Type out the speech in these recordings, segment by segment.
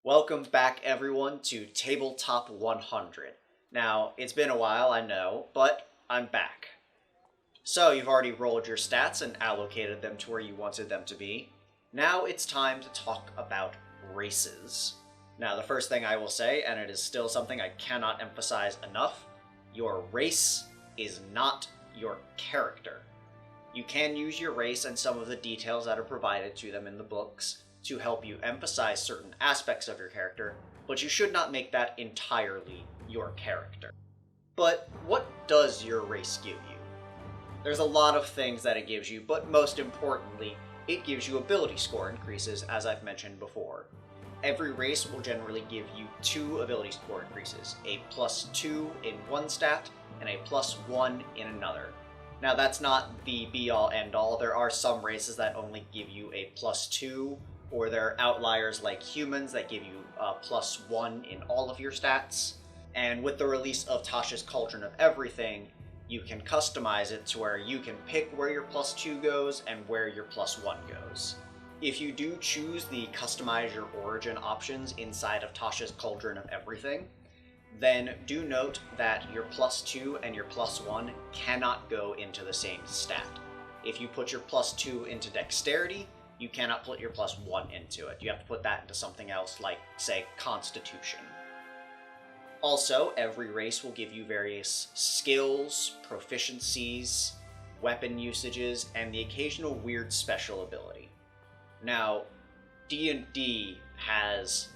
Welcome back, everyone, to Tabletop 100. Now, it's been a while, I know, but I'm back. So, you've already rolled your stats and allocated them to where you wanted them to be. Now it's time to talk about races. Now, the first thing I will say, and it is still something I cannot emphasize enough, your race is not your character. You can use your race and some of the details that are provided to them in the books to help you emphasize certain aspects of your character, but you should not make that entirely your character. But what does your race give you? There's a lot of things that it gives you, but most importantly, it gives you ability score increases, as I've mentioned before. Every race will generally give you 2 ability score increases, a +2 in one stat and a +1 in another. Now that's not the be-all end-all. There are some races that only give you a +2, or there are outliers like humans that give you a +1 in all of your stats. And with the release of Tasha's Cauldron of Everything, you can customize it to where you can pick where your +2 goes and where your +1 goes. If you do choose the customize your origin options inside of Tasha's Cauldron of Everything, then do note that your +2 and your +1 cannot go into the same stat. If you put your +2 into Dexterity, you cannot put your +1 into it. You have to put that into something else like, say, Constitution. Also, every race will give you various skills, proficiencies, weapon usages, and the occasional weird special ability. Now, D&D has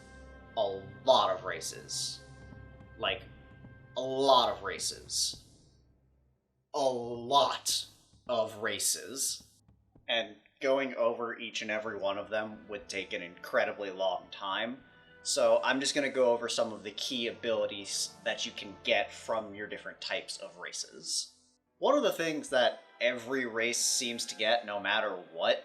a lot of races. Like, a lot of races. A lot of races. And going over each and every one of them would take an incredibly long time. So I'm just going to go over some of the key abilities that you can get from your different types of races. One of the things that every race seems to get, no matter what,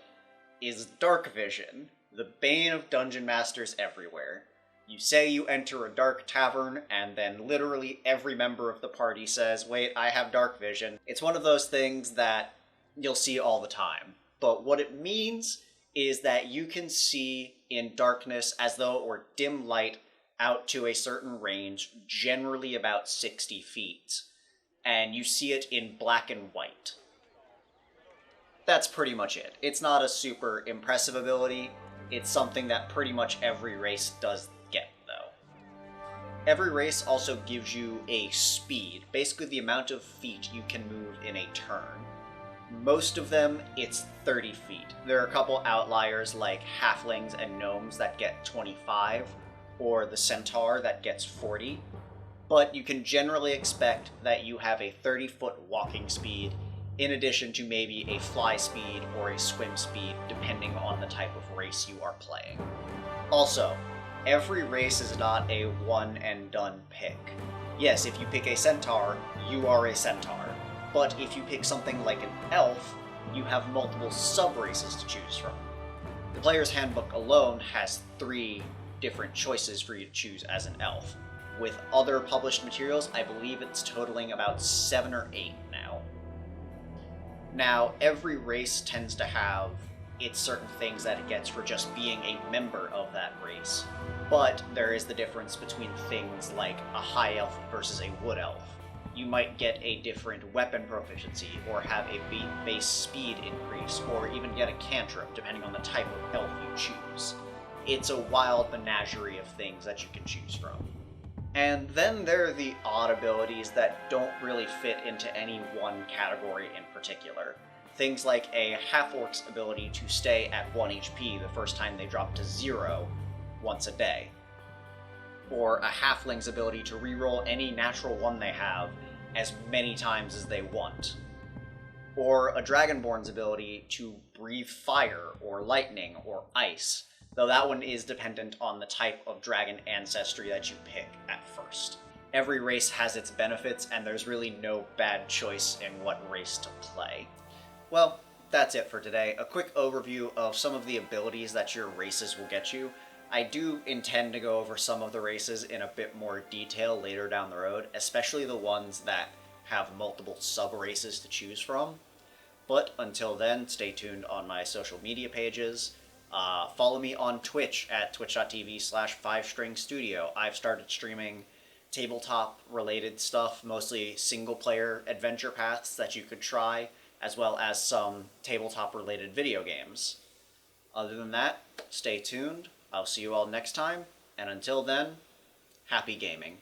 is Dark Vision, the bane of dungeon masters everywhere. You say you enter a dark tavern, and then literally every member of the party says, "Wait, I have dark vision." It's one of those things that you'll see all the time. But what it means is that you can see in darkness as though it were dim light out to a certain range, generally about 60 feet. And you see it in black and white. That's pretty much it. It's not a super impressive ability. It's something that pretty much every race does get, though. Every race also gives you a speed, basically the amount of feet you can move in a turn. Most of them, it's 30 feet. There are a couple outliers like halflings and gnomes that get 25, or the centaur that gets 40, but you can generally expect that you have a 30-foot walking speed in addition to maybe a fly speed or a swim speed, depending on the type of race you are playing. Also, every race is not a one-and-done pick. Yes, if you pick a centaur, you are a centaur. But if you pick something like an elf, you have multiple sub-races to choose from. The Player's Handbook alone has 3 different choices for you to choose as an elf. With other published materials, I believe it's totaling about 7 or 8 now. Now, every race tends to have its certain things that it gets for just being a member of that race. But there is the difference between things like a high elf versus a wood elf. You might get a different weapon proficiency, or have a base speed increase, or even get a cantrip, depending on the type of elf you choose. It's a wild menagerie of things that you can choose from. And then there are the odd abilities that don't really fit into any one category in particular. Things like a half-orc's ability to stay at 1 HP the first time they drop to 0 once a day. Or a halfling's ability to reroll any natural 1 they have as many times as they want. Or a dragonborn's ability to breathe fire, or lightning, or ice, though that one is dependent on the type of dragon ancestry that you pick at first. Every race has its benefits, and there's really no bad choice in what race to play. Well, that's it for today. A quick overview of some of the abilities that your races will get you. I do intend to go over some of the races in a bit more detail later down the road, especially the ones that have multiple sub-races to choose from. But until then, stay tuned on my social media pages, Follow me on Twitch at twitch.tv/5stringstudio. I've started streaming tabletop-related stuff, mostly single-player adventure paths that you could try, as well as some tabletop-related video games. Other than that, stay tuned. I'll see you all next time, and until then, happy gaming.